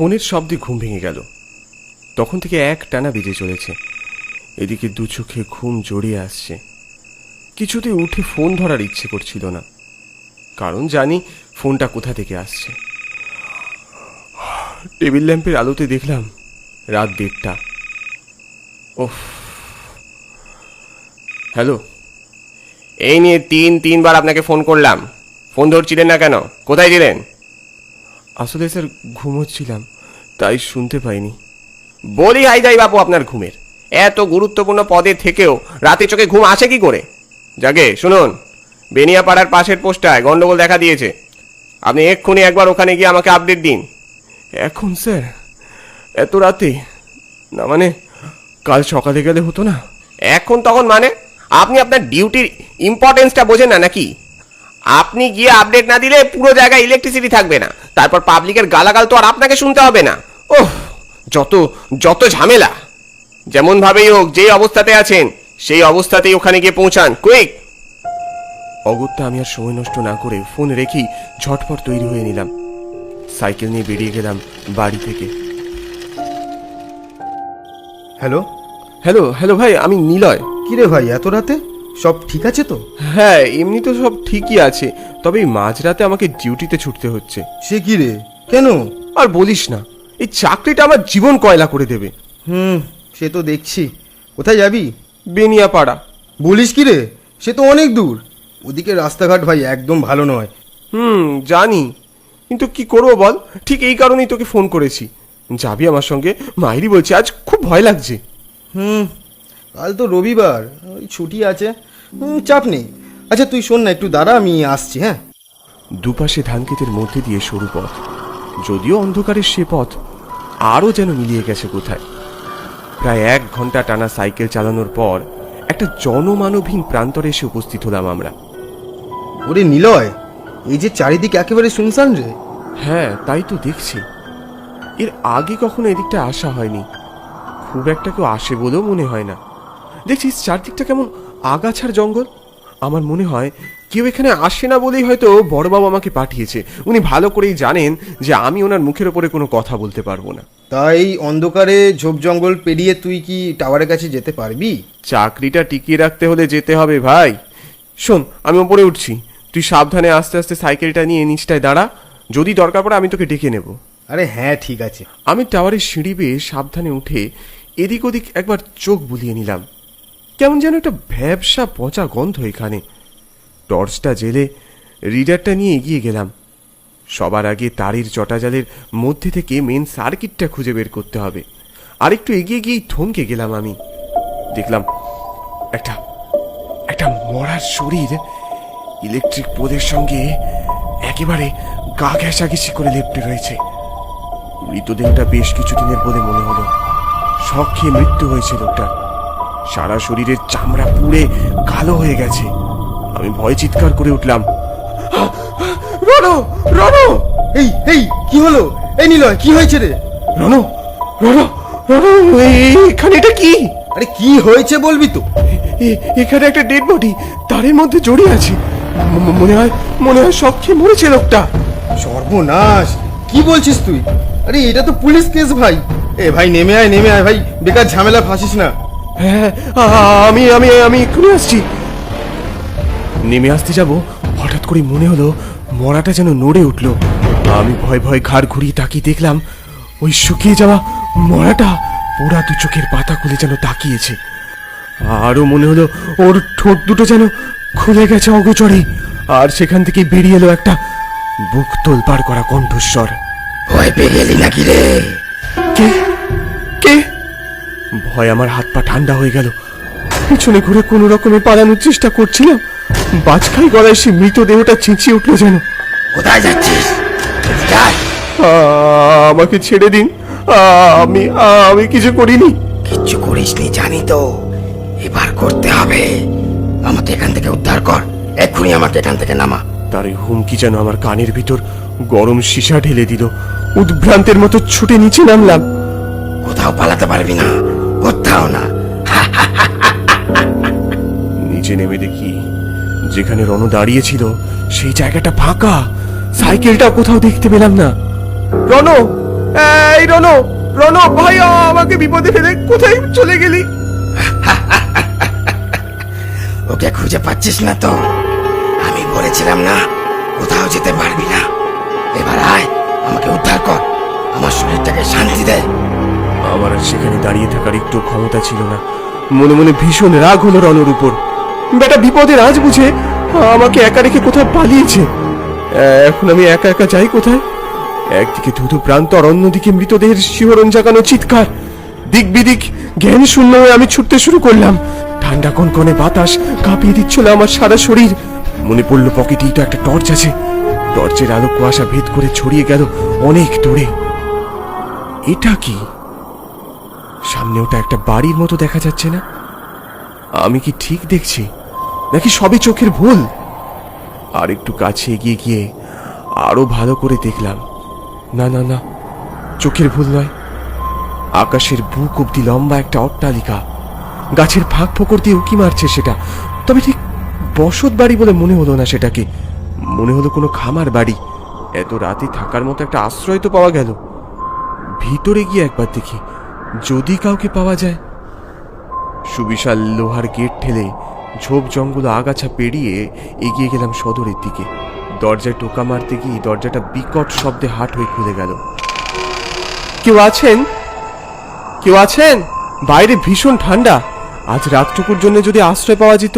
ফোনের শব্দে ঘুম ভেঙে গেল। তখন থেকে এক টানা বেজে চলেছে। এদিকে দু চোখে ঘুম জড়িয়ে আসছে। কিছুতে উঠে ফোন ধরার ইচ্ছে করছিল না, কারণ জানি ফোনটা কোথা থেকে আসছে। টেবিল ল্যাম্পের আলোতে দেখলাম রাত 1:30। ওহ, হ্যালো। এই নিয়ে তিনবার আপনাকে ফোন করলাম, ফোন ধরছিলেন না কেন? কোথায় ছিলেন? আসলে স্যার ঘুমোচ্ছিলাম, তাই শুনতে পাইনি। বলি হাই যাই বাপু আপনার ঘুমের, এত গুরুত্বপূর্ণ পদে থেকেও রাতে চোখে ঘুম আসে কি করে? যাকে শুনুন, বেনিয়াপাড়ার পাশের পোস্টায় গন্ডগোল দেখা দিয়েছে। আপনি এক্ষুনি একবার ওখানে গিয়ে আমাকে আপডেট দিন। এখন স্যার? এত রাতে? না মানে কাল সকালে গেলে হতো না? এখন তখন মানে? আপনি আপনার ডিউটির ইম্পর্টেন্সটা বোঝেন না নাকি? আপনি গিয়ে আপডেট না দিলে পুরো জায়গায় ইলেকট্রিসিটি থাকবে না, তারপর পাবলিকের গালাগাল তো আর আপনাকে শুনতে হবে না। ওহ, যত ঝামেলা। যেমন ভাবেই হোক, যে অবস্থাতে আছেন সেই অবস্থাতেই ওখানে গিয়ে পৌঁছান, কুইক। অগত্যা আমি আর সময় নষ্ট না করে ফোন রেখেই ঝটপট তৈরি হয়ে নিলাম। সাইকেল নিয়ে বেরিয়ে গেলাম বাড়ি থেকে। হ্যালো হ্যালো হ্যালো ভাই, আমি নিলয়। কিরে ভাই, এত রাতে সব ঠিক আছে তো? হ্যাঁ, এমনি তো সব ঠিকই আছে, তবে এই মাঝরাতে আমাকে ডিউটিতে ছুটতে হচ্ছে। সে কি রে, কেন? আর বলিস না, এই চাকরিটা আমার জীবন কয়লা করে দেবে। সে তো দেখছি। কোথায় যাবি? বেনিয়াপাড়া। বলিস কি রে, সে তো অনেক দূর। ওদিকে রাস্তাঘাট ভাই একদম ভালো নয়। জানি, কিন্তু কি করবো বল, ঠিক এই কারণেই তোকে ফোন করেছি। যাবি আমার সঙ্গে? মাইরি বলছি, আজ খুব ভয় লাগছে। কাল তো রবিবার, ওই ছুটি আছে। চাপ নেই। আচ্ছা তুই শোন না, একটু দাঁড়া, আমি আসছি। হ্যাঁ। দুপাশে ধানক্ষেতের মধ্যে দিয়ে সরু পথ, যদিও অন্ধকারের সে পথ আরও যেন মিলিয়ে গেছে কোথায়। প্রায় 1 ঘন্টা টানা সাইকেল চালানোর পর একটা জনমানবহীন প্রান্তরে এসে উপস্থিত হলাম আমরা। ওরে নিলয়, এই যে চারিদিক একেবারে শুনশান রে। হ্যাঁ, তাই তো দেখছি। এর আগে কখনো এদিকটা আসা হয়নি, খুব একটা কেউ আসে বলেও মনে হয় না। দেখছিস চারদিকটা কেমন আগাছার জঙ্গল। আমার মনে হয় কেউ এখানে আসে না বলেই হয়তো বড়বাবু আমাকে পাঠিয়েছে। উনি ভালো করেই জানেন যে আমি ওনার মুখের ওপরে কোনো কথা বলতে পারবো না। তাই অন্ধকারে ঝোপ জঙ্গল পেরিয়ে তুই কি টাওয়ারের কাছে যেতে পারবি? চাকরিটা টিকিয়ে রাখতে হলে যেতে হবে ভাই। শোন, আমি ওপরে উঠছি, তুই সাবধানে আস্তে আস্তে সাইকেলটা নিয়ে নিচটায় দাঁড়া, যদি দরকার পড়ে আমি তোকে ডেকে নেব। আরে হ্যাঁ, ঠিক আছে। আমি টাওয়ারের সিঁড়ি বেয়ে সাবধানে উঠে এদিক ওদিক একবার চোখ বুলিয়ে নিলাম। কেমন যেন একটা ভ্যাবসা পচা গন্ধ এখানে। টর্চটা জেলে রিডারটা নিয়ে এগিয়ে গেলাম। সবার আগে তারের চটাজালের মধ্যে থেকে মেন সার্কিটটা খুঁজে বের করতে হবে। আর একটু এগিয়ে গিয়েই থমকে গেলাম আমি। দেখলাম একটা মরার শরীর ইলেকট্রিক পোলের সঙ্গে একেবারে গা ঘেঁষাঘেঁষি করে লেপ্টে রয়েছে। মৃতদেহটা বেশ কিছুদিনের বলে মনে হলো। শক খেয়ে মৃত্যু হয়েছে লোকটার। সারা শরীরের চামড়া পুড়ে কালো হয়ে গেছে। আমি ভয় চিৎকার করে উঠলাম, রনো রনো! এই এই কি হলো? এই নিলয়, কি হয়েছে রে? রনো রনো রনো, এখানে এটা কি? আরে কি হয়েছে বলবি তো? এখানে একটা ডেড বডি তারের মধ্যে জড়িয়ে আছে। মনে হয় শক খেয়ে মরেছে লোকটা। সর্বনাশ, কি বলছিস তুই? আরে এটা তো পুলিশ কেস ভাই। এ ভাই নেমে আয় ভাই, বেকার ঝামেলা ফাঁসিস না। হ্যাঁ, আমি আমি আমি এক্ষুনি আসছি। নেমে আসতে যাব, হঠাৎ করে মনে হলো মরাটা যেন নড়ে উঠল। আমি ভয় ভয় ঘাড় ঘুরিয়ে তাকিয়ে দেখলাম ওই শুকিয়ে যাওয়া মরাটা পোড়া দু চোখের পাতা খুলে যেন তাকিয়েছে। আরও মনে হলো ওর ঠোঁট দুটো যেন খুলে গেছে অগোচরে, আর সেখান থেকে বেরিয়ে এলো একটা বুক তোলপাড় করা কণ্ঠস্বর। ভয় পেয়ে গেলি নাকি রে? কে কে? ভয় আমার হাত পা ঠান্ডা হয়ে গেল। পিছনে ঘুরে কোনো রকমে পালানোর চেষ্টা করছিলাম, বাজখাই গলায় সে মৃতদেহটা চেঁচিয়ে উঠলো যেন। কোথায় যাচ্ছিস? আমাকে ছেড়ে দিন, আমি কিছু করিনি। কিচ্ছু করিসনি জানি তো, এবার করতে হবে। আমাকে এখান থেকে উদ্ধার কর, এক্ষুনি আমাকে এখান থেকে নামা। তার এই হুমকি যেন আমার কানের ভিতর গরম সীসা ঢেলে দিল। উদ্ভ্রান্তের মতো ছুটে নিচে নামলাম। কোথাও পালাতে পারবি না, কোথাও না। নিচে নেমে দেখি যেখানে রণ দাঁড়িয়েছিল সেই জায়গাটা ফাঁকা। সাইকেলটা কোথাও দেখতে পেলাম না। রণ এই রনো, রনো ভাই, আমাকে বিপদে ফেলে কোথায় চলে গেলি? ওকে খুঁজে পাচ্ছিস না তো? আমি বলেছিলাম না কোথাও যেতে পারবি না। এবার আয়, আমাকে উদ্ধার কর, আমার শরীরটাকে শান্তি দে। আমার আর সেখানে দাঁড়িয়ে থাকার একটু ক্ষমতা ছিল না। মনে মনে ভীষণ রাগ হলো রনোর উপর। বেটা বিপদের আজ বুঝে আমাকে একা রেখে কোথাও পালিয়েছে। এখন আমি একা একা যাই কোথায়? একদিকে ধুধু প্রান্ত আর অন্যদিকে মৃতদেহের শিহরণ জাগানো চিৎকার। দিক বিদিক জ্ঞান শূন্য হয়ে আমি ছুটতে শুরু করলাম। ঠান্ডা কনকনে বাতাস কাঁপিয়ে দিচ্ছিল আমার সারা শরীর। মনে পড়লো পকেটেই তো একটা টর্চ আছে। টর্চের আলো কুয়াশা ভেদ করে ছড়িয়ে গেল অনেক দূরে। এটা কি? সামনে ওটা একটা বাড়ির মতো দেখা যাচ্ছে না? আমি কি ঠিক দেখছি নাকি সবই চোখের ভুল? আর একটু কাছে এগিয়ে গিয়ে আরো ভালো করে দেখলাম। না না না, চোখের ভুল নয়। আকাশের বুক অব্দি লম্বা একটা অট্টালিকা, গাছের ফাঁক ফোকর দিয়ে উকি মারছে সেটা। তবে ঠিক বসত বাড়ি বলে মনে হলো না সেটাকে, মনে হলো কোনো খামার বাড়ি। এত রাতে থাকার মতো একটা আশ্রয় তো পাওয়া গেল। ভিতরে গিয়ে একবার দেখি যদি কাউকে পাওয়া যায়। সুবিশাল লোহার গেট ঠেলে ঝোপ জঙ্গল আগাছা পেরিয়ে এগিয়ে গেলাম সদরের দিকে। দরজায় টোকা মারতে গিয়ে দরজাটা বিকট শব্দে হাট হয়ে খুলে গেল। কেউ আছেন? কেউ আছেন? বাইরে ভীষণ ঠান্ডা। আজ রাতটুকুর জন্য যদি আশ্রয় পাওয়া যেত।